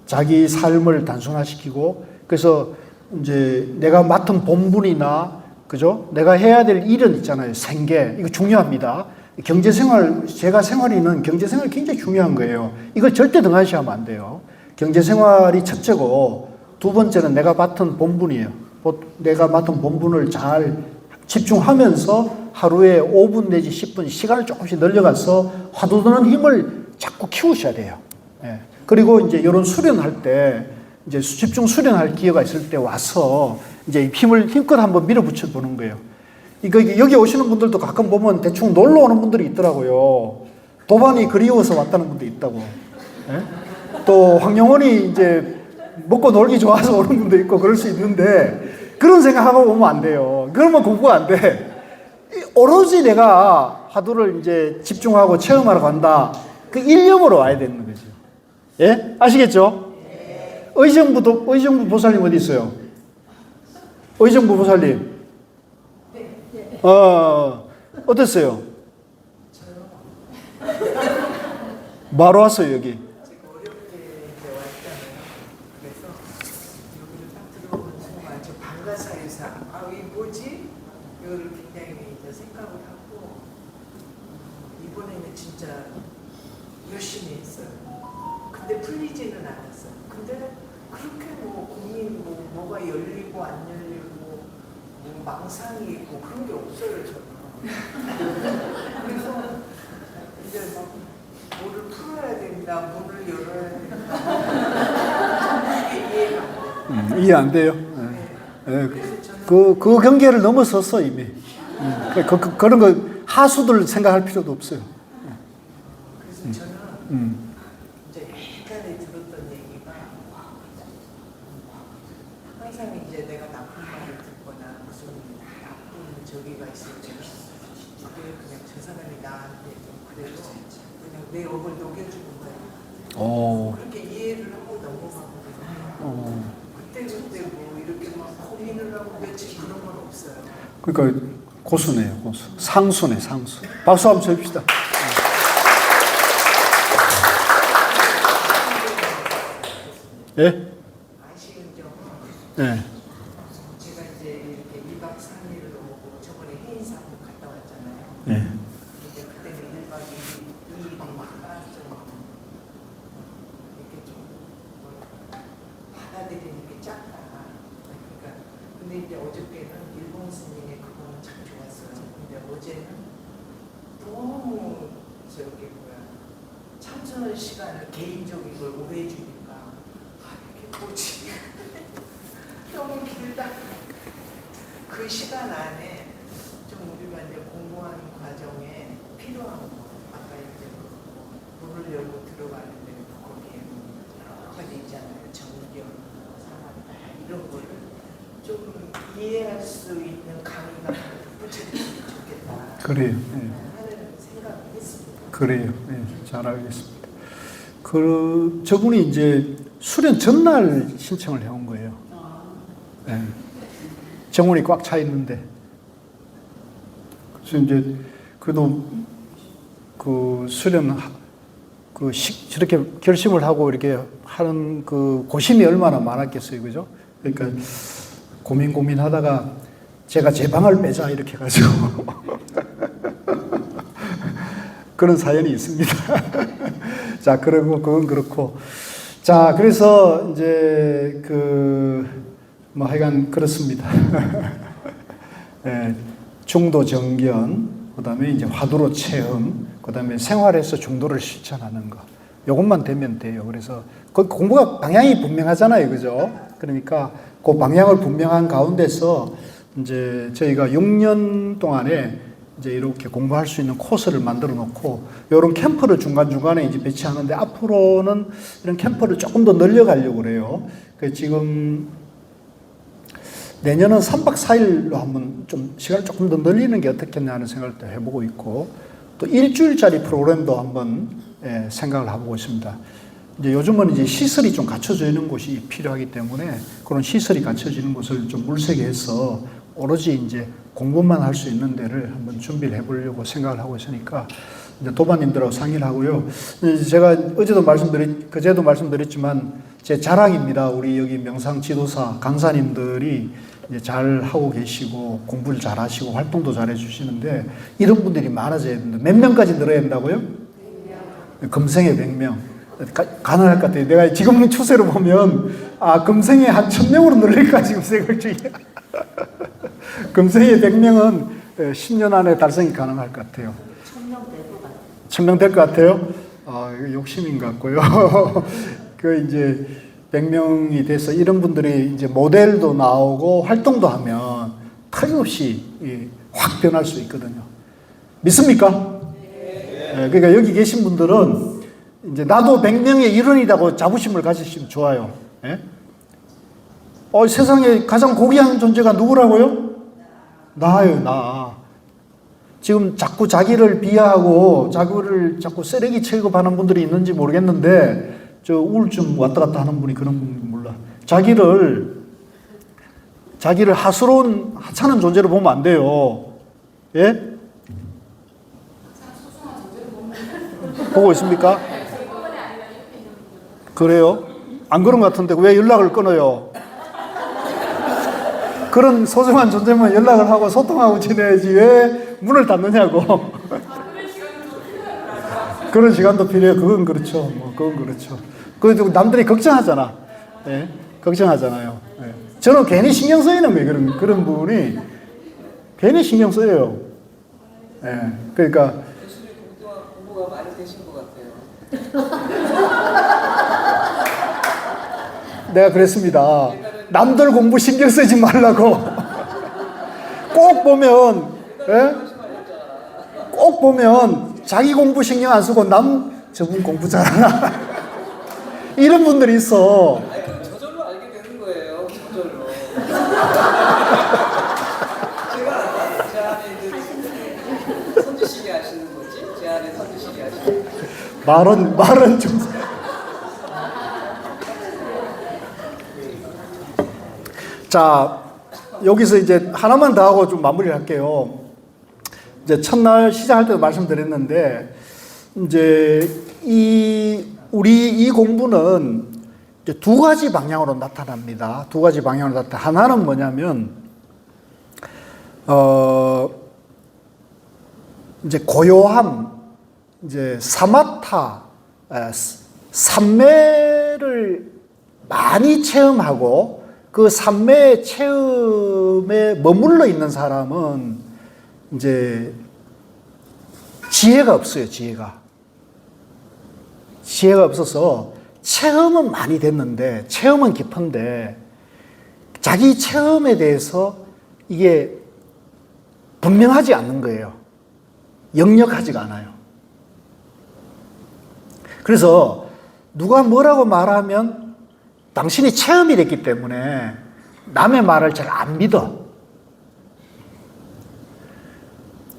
자기 삶을 단순화시키고 그래서 이제 내가 맡은 본분이나 그죠? 내가 해야 될 일은 있잖아요. 생계. 이거 중요합니다. 경제생활, 제가 생활이 있는 경제생활이 굉장히 중요한 거예요. 이걸 절대 등한시하면 안 돼요. 경제생활이 첫째고, 두 번째는 내가 맡은 본분이에요. 내가 맡은 본분을 잘 집중하면서 하루에 5분 내지 10분 시간을 조금씩 늘려가서 화두드는 힘을 자꾸 키우셔야 돼요. 예. 그리고 이제 이런 수련할 때, 이제 집중 수련할 기회가 있을 때 와서 이제 힘을 힘껏 한번 밀어붙여 보는 거예요. 여기 오시는 분들도 가끔 보면 대충 놀러 오는 분들이 있더라고요. 도반이 그리워서 왔다는 분도 있다고. 예? 또 황영원이 이제 먹고 놀기 좋아서 오는 분도 있고 그럴 수 있는데 그런 생각하고 오면 안 돼요. 그러면 공부가 안 돼. 오로지 내가 화두를 이제 집중하고 체험하러 간다. 그 일념으로 와야 되는 거죠. 예? 아시겠죠? 의정부 보살님 어디 있어요? 의정부 보살님. 어땠어요? 뭐하러 왔어요, 여기? 제가 어렵게 이제 왔잖아요. 그래서 여기를 딱 들어오는 순간 저 방가사에서 이 뭐지? 이거를 굉장히 이제 생각을 하고 이번에는 진짜 열심히 했어요. 근데 풀리지는 않았어요. 근데 그렇게 뭐 고민 뭐가 열리고 안 열리고 뭐 망상이 있고 그런 게 없어요, 저는. 그래서 이제 막 뭐를 풀어야 된다, 문을 열어야 된다. 이게 이해가 안 돼요. 이해 안 돼요? 네. 그 경계를 넘어섰어, 이미. 그런 거 하수들 생각할 필요도 없어요. 그래서 저는 이제 예전에 들었던 얘기가 항상 이제 내가 나쁜 말을 듣거나 무슨 나쁜 저기가 있을 때 그냥 저 사람이 나한테 좀 그래도 그냥 내 업을 녹여주는 거예요. 그렇게 이해를 하고 넘어가거든요. 그때 뭐 이렇게 막 고민을 하고 며칠 그런 건 없어요. 그러니까 고수네요, 고수. 상수네, 상수. 박수 한번 쳐줍시다. 예? 아쉬운 점은 네. 제가 이제 이렇게 2박 3일을 오고 저번에 해인사 한번 갔다 왔잖아요. 네. 근데 그때는 1박 2일이니까 좀 이렇게 좀 받아들이는 게 작다. 그러니까 근데 이제 어저께는 일본 스님의 그거는 참 좋았어요. 근데 어제는 너무 참선 시간을 개인적인 걸 오래 주니까 이게 뭐지? 너무 길다. 그 시간 안에 좀 우리가 이제 공부하는 과정에 필요한 거, 아까 이제 문을 열고 들어가는데 거기에 여러 가지 있잖아요. 정경, 사람 이런 거를 좀 이해할 수 있는 강의가 붙여주면 좋겠다. 그래요. 네. 하는 생각을 했습니다. 그래요. 네, 잘 알겠습니다. 저분이 이제 수련 전날 신청을 해온 거예요. 네. 정원이 꽉 차 있는데. 그래서 이제, 그래도 그 수련, 저렇게 결심을 하고 이렇게 하는 그 고심이 얼마나 많았겠어요. 그죠? 그러니까 고민하다가 제가 제 방을 빼자 이렇게 해가지고. 그런 사연이 있습니다. 자, 그리고 그건 그렇고. 자, 그래서 이제 뭐 하여간 그렇습니다. 예, 중도 정견, 그 다음에 이제 화두로 체험, 그 다음에 생활에서 중도를 실천하는 거. 요것만 되면 돼요. 그래서 그 공부가 방향이 분명하잖아요. 그죠? 그러니까 그 방향을 분명한 가운데서 이제 저희가 6년 동안에 이제 이렇게 공부할 수 있는 코스를 만들어 놓고 이런 캠프를 중간중간에 이제 배치하는데 앞으로는 이런 캠프를 조금 더 늘려가려고 그래요. 그 지금 내년은 3박 4일로 한번 좀 시간을 조금 더 늘리는 게 어떻겠냐 하는 생각을 또 해보고 있고 또 일주일짜리 프로그램도 한번 생각을 해보고 있습니다. 이제 요즘은 이제 시설이 좀 갖춰져 있는 곳이 필요하기 때문에 그런 시설이 갖춰지는 곳을 좀 물색해서 오로지 이제 공부만 할 수 있는 데를 한번 준비를 해보려고 생각을 하고 있으니까 이제 도반님들하고 상의를 하고요. 제가 그제도 말씀드렸지만 제 자랑입니다. 우리 여기 명상 지도사 강사님들이 이제 잘 하고 계시고 공부를 잘 하시고 활동도 잘 해주시는데 이런 분들이 많아져야 된다. 몇 명까지 늘어야 된다고요? 금생에 100명. 가능할 것 같아요. 내가 지금 추세로 보면 금생에 한 1000명으로 늘릴까 지금 생각 중이야. 금생에 100명은 10년 안에 달성이 가능할 것 같아요. 1000명 될 것 같아요? 이거 욕심인 것 같고요. 그 이제 100명이 돼서 이런 분들이 이제 모델도 나오고 활동도 하면 틀림없이 확 변할 수 있거든요. 믿습니까? 네. 그러니까 여기 계신 분들은 이제 나도 100명의 일원이라고 자부심을 가지시면 좋아요. 예? 세상에 가장 고귀한 존재가 누구라고요? 나예요, 나. 지금 자꾸 자기를 비하하고 자기를 자꾸 쓰레기 취급하는 분들이 있는지 모르겠는데 저 우울증 왔다 갔다 하는 분이 그런 분 몰라. 자기를 하스러운 하찮은 존재로 보면 안 돼요. 예? 보고 있습니까? 그래요? 안 그런 것 같은데 왜 연락을 끊어요? 그런 소중한 존재면 연락을 하고 소통하고 지내야지 왜 문을 닫느냐고. 그런 시간도 필요해요. 그건 그렇죠. 그건 그렇죠. 그래도 남들이 걱정하잖아. 예? 걱정하잖아요. 예. 저는 괜히 신경 쓰이는 거예요. 그런 부분이 괜히 신경 쓰여요. 예. 그러니까 공부가 많이 되신 것 같아요. 내가 그랬습니다. 남들 공부 신경 쓰지 말라고. 꼭 보면, 예? 꼭 보면 자기 공부 신경 안 쓰고 저분 공부 잘하나. 이런 분들이 있어. 그럼 저절로 알게 되는 거예요. 저절로. 제 안에 선주식이 하시는 거지? 제 안에 선주식이 하시는 거지? 말은 좀. 자, 여기서 이제 하나만 더 하고 좀 마무리를 할게요. 이제 첫날 시작할 때도 말씀드렸는데, 이제 우리 이 공부는 이제 두 가지 방향으로 나타납니다. 두 가지 방향으로 하나는 뭐냐면, 이제 고요함, 이제 사마타, 삼매를 많이 체험하고 그 삼매의 체험에 머물러 있는 사람은 이제 지혜가 없어요, 지혜가 없어서 체험은 많이 됐는데, 체험은 깊은데 자기 체험에 대해서 이게 분명하지 않는 거예요. 역력하지가 않아요. 그래서 누가 뭐라고 말하면 당신이 체험이 됐기 때문에 남의 말을 잘 안 믿어.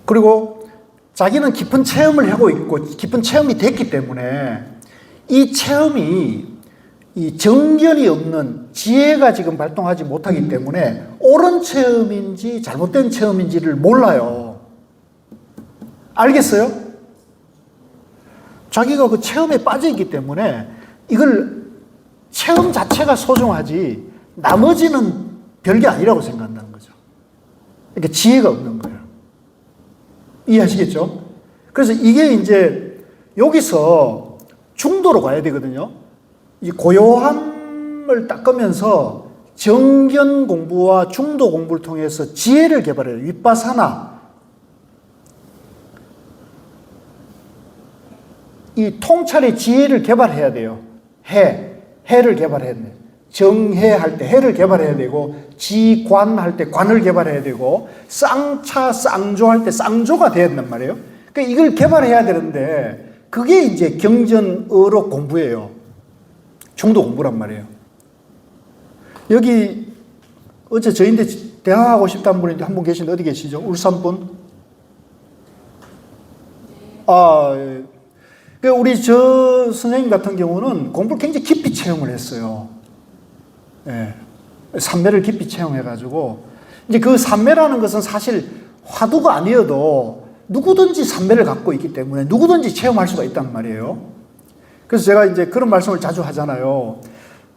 그리고 자기는 깊은 체험을 하고 있고 깊은 체험이 됐기 때문에 이 체험이 이 정견이 없는 지혜가 지금 발동하지 못하기 때문에 옳은 체험인지 잘못된 체험인지를 몰라요. 알겠어요? 자기가 그 체험에 빠져 있기 때문에 이걸 체험 자체가 소중하지 나머지는 별게 아니라고 생각한다는 거죠. 그러니까 지혜가 없는 거예요. 이해하시겠죠? 그래서 이게 이제 여기서 중도로 가야 되거든요. 이 고요함을 닦으면서 정견 공부와 중도 공부를 통해서 지혜를 개발해요. 윗바사나. 이 통찰의 지혜를 개발해야 돼요. 해를 개발해야 돼요. 정해할 때 해를 개발해야 되고, 지관할 때 관을 개발해야 되고, 쌍차, 쌍조할 때 쌍조가 돼야 된단 말이에요. 그러니까 이걸 개발해야 되는데, 그게 이제 경전어록 공부예요. 중도 공부란 말이에요. 여기 어제 저인데 대화하고 싶다는 분이 한 분 계신데 어디 계시죠? 울산 분? 우리 저 선생님 같은 경우는 공부를 굉장히 깊이 체험을 했어요. 예. 삼매를 깊이 체험해가지고, 이제 그 삼매라는 것은 사실 화두가 아니어도 누구든지 삼매를 갖고 있기 때문에 누구든지 체험할 수가 있단 말이에요. 그래서 제가 이제 그런 말씀을 자주 하잖아요.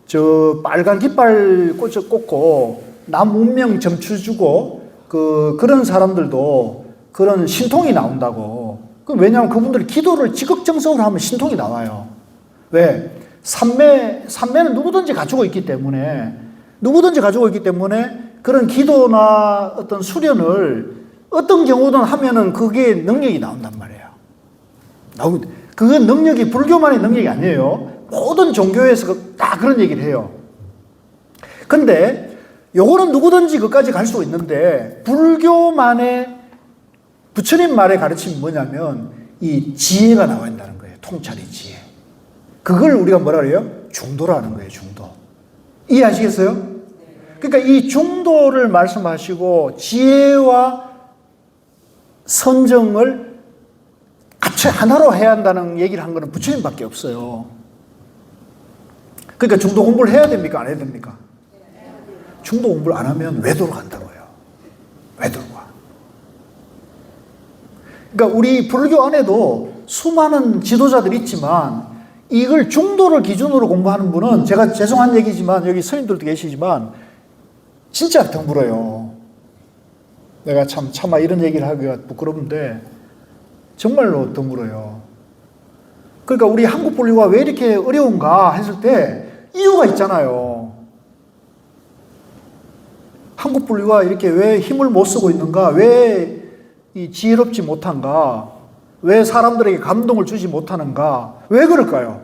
저 빨간 깃발 꽂고 남 운명 점쳐주고 그런 사람들도 그런 신통이 나온다고. 왜냐하면 그분들이 기도를 지극정성으로 하면 신통이 나와요. 왜? 삼매는 누구든지 가지고 있기 때문에 그런 기도나 어떤 수련을 어떤 경우든 하면은 그게 능력이 나온단 말이에요. 그건 능력이 불교만의 능력이 아니에요. 모든 종교에서 다 그런 얘기를 해요. 근데 요거는 누구든지 그까지 갈 수 있는데 불교만의 부처님 말의 가르침이 뭐냐면 이 지혜가 나와야 한다는 거예요. 통찰의 지혜. 그걸 우리가 뭐라 그래요? 중도라는 거예요. 중도. 이해하시겠어요? 그러니까 이 중도를 말씀하시고 지혜와 선정을 같이 하나로 해야 한다는 얘기를 한 거는 부처님밖에 없어요. 그러니까 중도 공부를 해야 됩니까? 안 해야 됩니까? 중도 공부를 안 하면 외도로 간다고요. 외도로 가. 그러니까 우리 불교 안에도 수많은 지도자들이 있지만 이걸 중도를 기준으로 공부하는 분은 제가 죄송한 얘기지만 여기 스님들도 계시지만 진짜 드물어요. 내가 차마 이런 얘기를 하기가 부끄러운데 정말로 드물어요. 그러니까 우리 한국 불교가 왜 이렇게 어려운가 했을 때 이유가 있잖아요. 한국 불교가 이렇게 왜 힘을 못 쓰고 있는가? 왜 이 지혜롭지 못한가? 왜 사람들에게 감동을 주지 못하는가? 왜 그럴까요?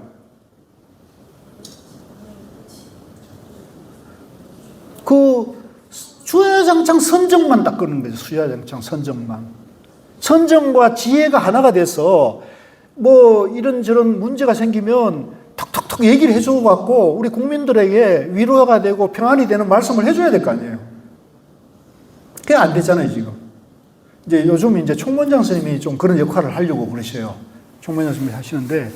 주야장창 선정만 닦는 거죠. 수야장창 선정만. 선정과 지혜가 하나가 돼서 뭐 이런저런 문제가 생기면 톡톡톡 얘기를 해주고 갖고 우리 국민들에게 위로가 되고 평안이 되는 말씀을 해줘야 될 거 아니에요. 그게 안 되잖아요, 지금. 이제 요즘 이제 총무원장 스님이 좀 그런 역할을 하려고 그러셔요. 총무원장 스님이 하시는데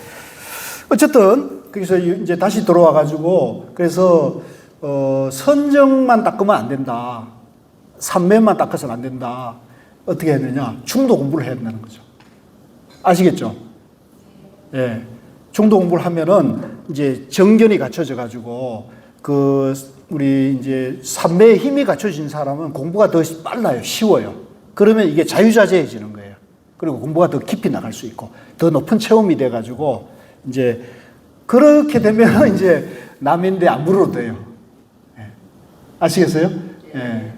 어쨌든 거기서 이제 다시 들어와 가지고 그래서 선정만 닦으면 안 된다. 삼매만 닦아서는 안 된다. 어떻게 해야 되냐? 중도 공부를 해야 된다는 거죠. 아시겠죠? 예. 중도 공부를 하면은 이제 정견이 갖춰져 가지고 우리 이제 삼매의 힘이 갖춰진 사람은 공부가 더 빨라요. 쉬워요. 그러면 이게 자유자재해지는 거예요. 그리고 공부가 더 깊이 나갈 수 있고 더 높은 체험이 돼 가지고 이제 그렇게 되면 이제 남인데 안 물어도 돼요. 예. 아시겠어요? 예.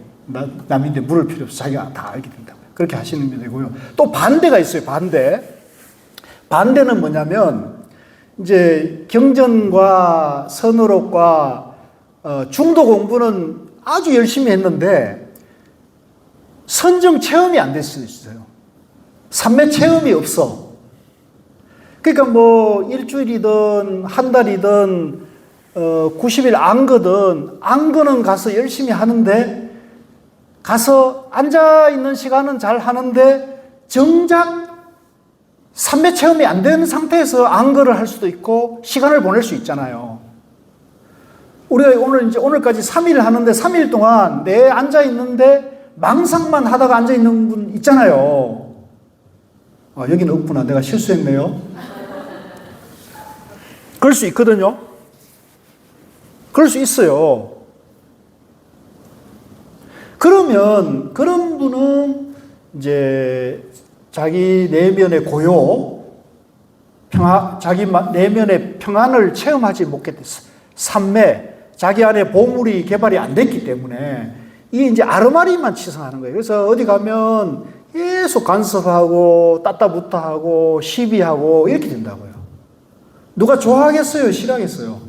남인데 물을 필요 없어. 자기가 다 알게 된다고요. 그렇게 하시는 게 되고요. 또 반대가 있어요. 반대는 뭐냐면 이제 경전과 선어록과 중도 공부는 아주 열심히 했는데 선정 체험이 안 될 수 있어요. 삼매 체험이 없어. 그러니까 뭐 일주일이든 한 달이든 90일 안거는 가서 열심히 하는데 가서 앉아있는 시간은 잘 하는데 정작 삼매 체험이 안 되는 상태에서 안거를 할 수도 있고 시간을 보낼 수 있잖아요. 우리가 오늘까지 3일 하는데 3일 동안 내 앉아있는데 망상만 하다가 앉아있는 분 있잖아요. 여기는 없구나. 내가 실수했네요. 그럴 수 있거든요. 그럴 수 있어요. 그러면 그런 분은 이제 자기 내면의 자기 내면의 평안을 체험하지 못했어요. 삼매, 자기 안에 보물이 개발이 안 됐기 때문에 이게 이제 아르마리만 치성하는 거예요. 그래서 어디 가면 계속 간섭하고 따따붙다하고 시비하고 이렇게 된다고요. 누가 좋아하겠어요? 싫어하겠어요?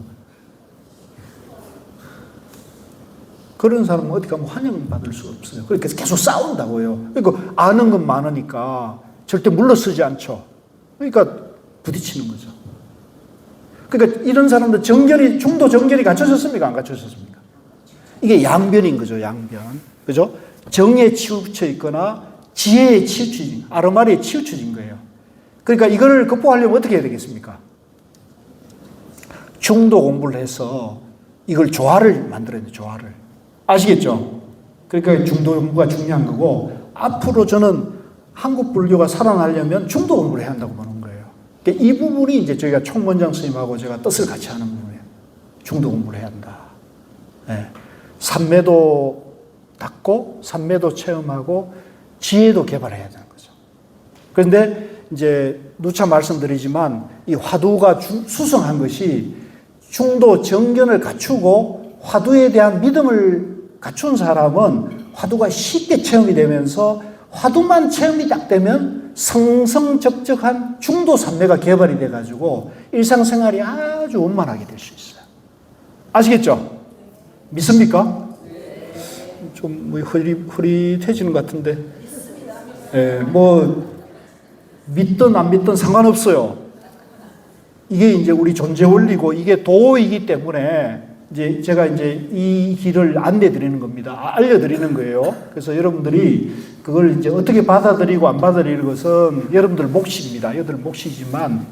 그런 사람은 어디 가면 환영받을 수 없어요. 그래서 계속 싸운다고요. 그러니까 아는 건 많으니까 절대 물러서지 않죠. 그러니까 부딪히는 거죠. 그러니까 이런 사람들 중도 정견이 갖춰졌습니까? 안 갖춰졌습니까? 이게 양변인 거죠, 양변. 그죠? 정에 치우쳐 있거나 지혜에 치우쳐진, 아르마리에 치우쳐진 거예요. 그러니까 이걸 극복하려면 어떻게 해야 되겠습니까? 중도 공부를 해서 이걸 조화를 만들어야 돼요, 조화를. 아시겠죠? 그러니까 중도 공부가 중요한 거고, 앞으로 저는 한국 불교가 살아나려면 중도 공부를 해야 한다고 보는 거예요. 그러니까 이 부분이 이제 저희가 총원장 스님하고 제가 뜻을 같이 하는 부분이에요. 중도 공부를 해야 한다. 네. 삼매도 닦고 삼매도 체험하고 지혜도 개발해야 되는 거죠. 그런데 이제 누차 말씀드리지만 이 화두가 수성한 것이 중도 정견을 갖추고 화두에 대한 믿음을 갖춘 사람은 화두가 쉽게 체험이 되면서 화두만 체험이 딱 되면 성성적적한 중도 삼매가 개발이 돼가지고 일상생활이 아주 원만하게 될 수 있어요. 아시겠죠? 믿습니까? 좀 흐릿해지는 것 같은데. 예, 뭐 믿든 안 믿든 상관없어요. 이게 이제 우리 존재 원리고 이게 도이기 때문에 이제 제가 이제 이 길을 안내 드리는 겁니다. 알려 드리는 거예요. 그래서 여러분들이 그걸 이제 어떻게 받아들이고 안 받아들이는 것은 여러분들 몫입니다. 여러분들 몫이지만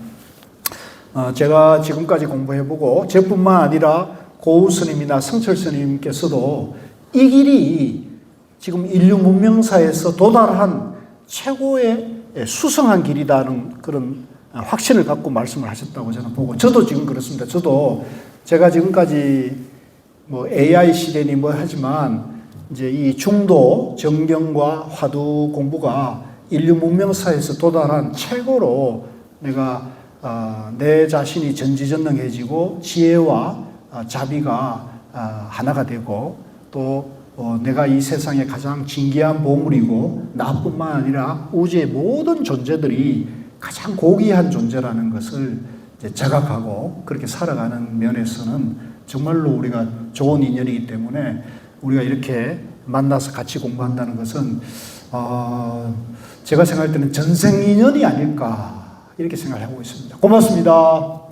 제가 지금까지 공부해보고 저뿐만 아니라 고우 스님이나 성철 스님께서도 이 길이 지금 인류 문명사에서 도달한 최고의 수성한 길이다는 그런 확신을 갖고 말씀을 하셨다고 저는 보고, 저도 지금 그렇습니다. 저도 제가 지금까지 뭐 AI 시대니 뭐 하지만 이제 이 중도 정경과 화두 공부가 인류 문명사에서 도달한 최고로 내가 내 자신이 전지전능해지고 지혜와 자비가 하나가 되고 또 내가 이 세상에 가장 진귀한 보물이고 나뿐만 아니라 우주의 모든 존재들이 가장 고귀한 존재라는 것을 이제 자각하고 그렇게 살아가는 면에서는 정말로 우리가 좋은 인연이기 때문에 우리가 이렇게 만나서 같이 공부한다는 것은 제가 생각할 때는 전생 인연이 아닐까 이렇게 생각하고 있습니다. 고맙습니다.